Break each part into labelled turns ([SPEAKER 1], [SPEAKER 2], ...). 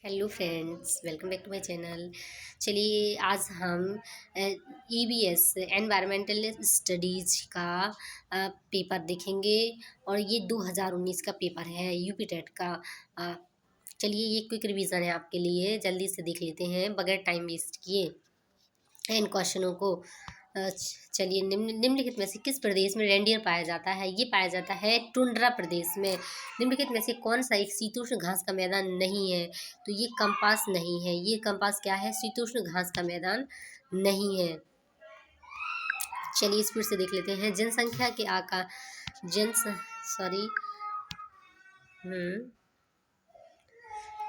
[SPEAKER 1] Hello friends, welcome back to my channel. चलिए आज हम ईबीएस एनवायरमेंटल स्टडीज का पेपर देखेंगे। और ये 2019 का पेपर है यूपी टेट का। अ, चलिए ये क्विक रिवीजन है आपके लिए, जल्दी से देख लेते हैं बगैर टाइम वेस्ट किए इन क्वेश्चनों को। चलिए निम्नलिखित में से किस प्रदेश में रेंडियर पाया जाता है? ये पाया जाता है टुंड्रा प्रदेश में। निम्नलिखित में से कौन सा एक शीतोष्ण घास का मैदान नहीं है? तो ये कंपास नहीं है। ये कंपास क्या है? शीतोष्ण घास का मैदान नहीं है। चलिए इस फिर से देख लेते हैं। जनसंख्या के आकार जन सॉरी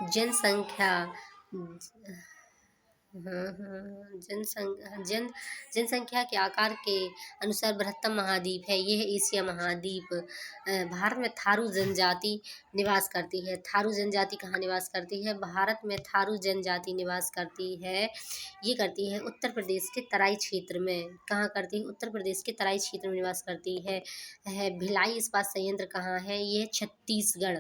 [SPEAKER 1] जनसंख्या जनसंख्या के आकार के अनुसार बृहत्तम महाद्वीप है। यह है एशिया महाद्वीप। भारत में थारू जनजाति निवास करती है। थारू जनजाति कहाँ निवास करती है? भारत में थारू जनजाति निवास करती है। ये करती है उत्तर प्रदेश के तराई क्षेत्र में। कहाँ करती है? उत्तर प्रदेश के तराई क्षेत्र में निवास करती है। भिलाई इस्पात संयंत्र कहाँ है? ये छत्तीसगढ़।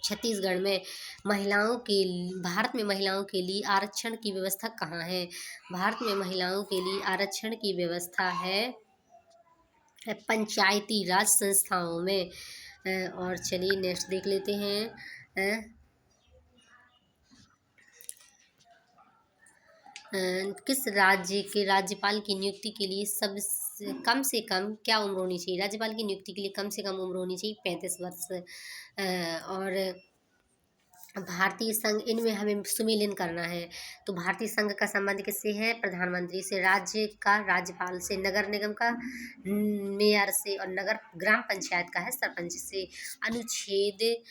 [SPEAKER 1] छत्तीसगढ़ में। भारत में महिलाओं के लिए आरक्षण की व्यवस्था कहाँ है? भारत में महिलाओं के लिए आरक्षण की व्यवस्था है पंचायती राज संस्थाओं में। और चलिए नेक्स्ट देख लेते हैं। किस राज्य के राज्यपाल की नियुक्ति के लिए कम से कम क्या उम्र होनी चाहिए? राज्यपाल की नियुक्ति के लिए कम से कम उम्र होनी चाहिए 35 वर्ष। और भारतीय संघ, इनमें हमें सुमेलिन करना है। तो भारतीय संघ का संबंध किससे है? प्रधानमंत्री से। राज्य का राज्यपाल से। नगर निगम का मेयर से। और नगर ग्राम पंचायत का है सरपंच से। अनुच्छेद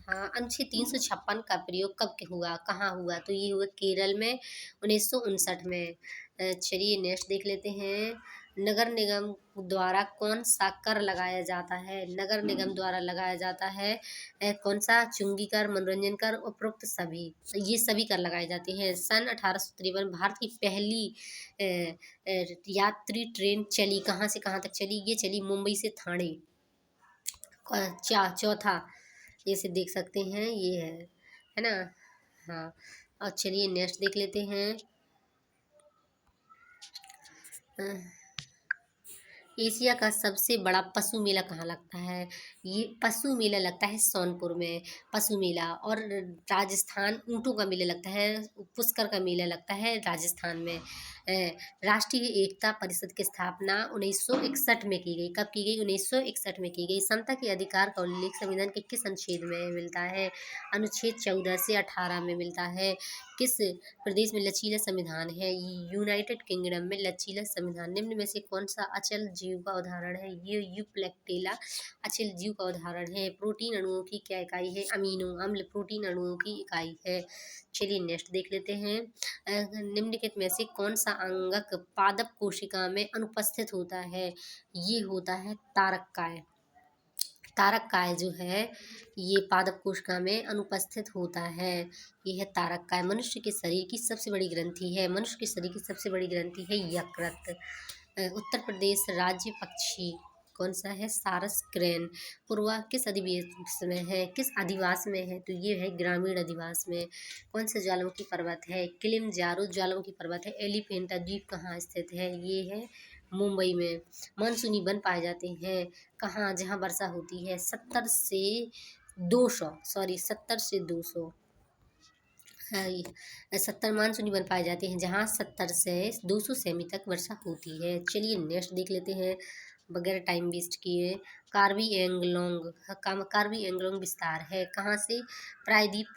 [SPEAKER 1] अनुच्छेद 356 का प्रयोग कब के हुआ? कहाँ हुआ? तो ये हुआ केरल में 1959 में। चलिए नेक्स्ट देख लेते हैं। नगर निगम द्वारा कौन सा कर लगाया जाता है? नगर निगम द्वारा लगाया जाता है कौन सा? चुंगी कर, मनोरंजन कर, उपरोक्त सभी। ये सभी कर लगाए जाते हैं। सन 1853 भारत की पहली यात्री ट्रेन चली कहाँ से कहाँ तक चली? ये चली मुंबई से ठाणे। चौथा इसे देख सकते हैं, ये है ना। हाँ, और चलिए नेक्स्ट देख लेते हैं। एशिया का सबसे बड़ा पशु मेला कहाँ लगता है? ये पशु मेला लगता है सोनपुर में। पशु मेला। और राजस्थान ऊँटों का मेला लगता है। पुष्कर का मेला लगता है राजस्थान में। राष्ट्रीय एकता परिषद की स्थापना 1961 में की गई। कब की गई? 1961 में की गई। समता के अधिकार का उल्लेख संविधान के किस अनुच्छेद में मिलता है? अनुच्छेद 14 से 18 में मिलता है। किस प्रदेश में लचीला संविधान है? यूनाइटेड किंगडम में लचीला संविधान। निम्न में से कौन सा अचल जीव का उदाहरण है? ये यूप्लेक्टेला अचल जीव का उदाहरण है। प्रोटीन अणुओं की क्या इकाई है? अमीनो अम्ल प्रोटीन अणुओं की इकाई है। चलिए नेक्स्ट देख लेते हैं। निम्नलिखित में से कौन सा अंगक पादप कोशिका में अनुपस्थित होता है? ये होता है तारक काय। तारक काय जो है ये पादप कोशिका में अनुपस्थित होता है। ये है तारक काय। मनुष्य के शरीर की सबसे बड़ी ग्रंथि है। मनुष्य के शरीर की सबसे बड़ी ग्रंथि है यकृत। उत्तर प्रदेश राज्य पक्षी कौन सा है? सारस क्रेन। पूर्वा किस अधिवास में है? किस अधिवास में है? तो ये है ग्रामीण अधिवास में। कौन सा ज्वालामुखी पर्वत है? किलिमंजारो ज्वालामुखी पर्वत है। एलिफेंटा द्वीप कहाँ स्थित है? ये है मुंबई में। मानसूनी वन पाए जाते हैं कहाँ? जहाँ वर्षा होती है 70 से 200 70 मानसूनी वन पाए जाते हैं जहाँ 70 से 200 सेमी तक वर्षा होती है। चलिए नेक्स्ट देख लेते हैं बगैर टाइम वेस्ट किए। कार्बी एंगलोंग विस्तार है कहाँ से? प्रायद्वीप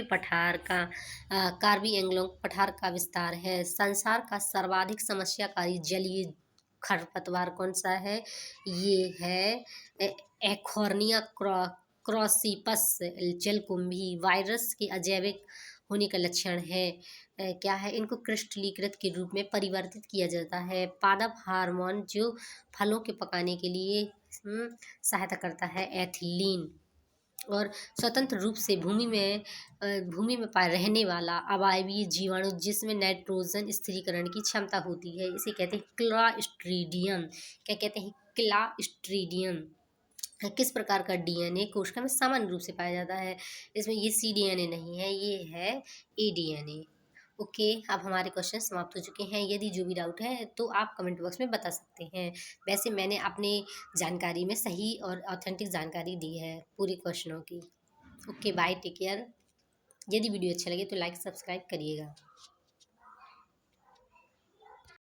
[SPEAKER 1] पठार का कार्बी एंगलोंग पठार का विस्तार है। संसार का सर्वाधिक समस्याकारी जलीय खरपतवार कौन सा है? ये है एखोर्निया क्रॉसिपस जलकुंभी। वायरस के अजैविक होने का लक्षण है क्या है? इनको क्रिस्टलीकृत के रूप में परिवर्तित किया जाता है। पादप हार्मोन जो फलों के पकाने के लिए सहायता करता है एथिलीन। और स्वतंत्र रूप से भूमि में पाए रहने वाला अवायवीय जीवाणु जिसमें नाइट्रोजन स्थिरीकरण की क्षमता होती है, इसे कहते हैं क्लास्ट्रीडियम। क्या कहते हैं? क्लास्ट्रीडियम। किस प्रकार का डीएनए कोशिका में सामान्य रूप से पाया जाता है? इसमें ये cDNA नहीं है, ये है aDNA। ओके, अब हमारे क्वेश्चन समाप्त हो चुके हैं। यदि जो भी डाउट है तो आप कमेंट बॉक्स में बता सकते हैं। वैसे मैंने अपने जानकारी में सही और ऑथेंटिक जानकारी दी है पूरे क्वेश्चनों की। Okay bye, take care. यदि वीडियो अच्छा लगे तो लाइक सब्सक्राइब करिएगा।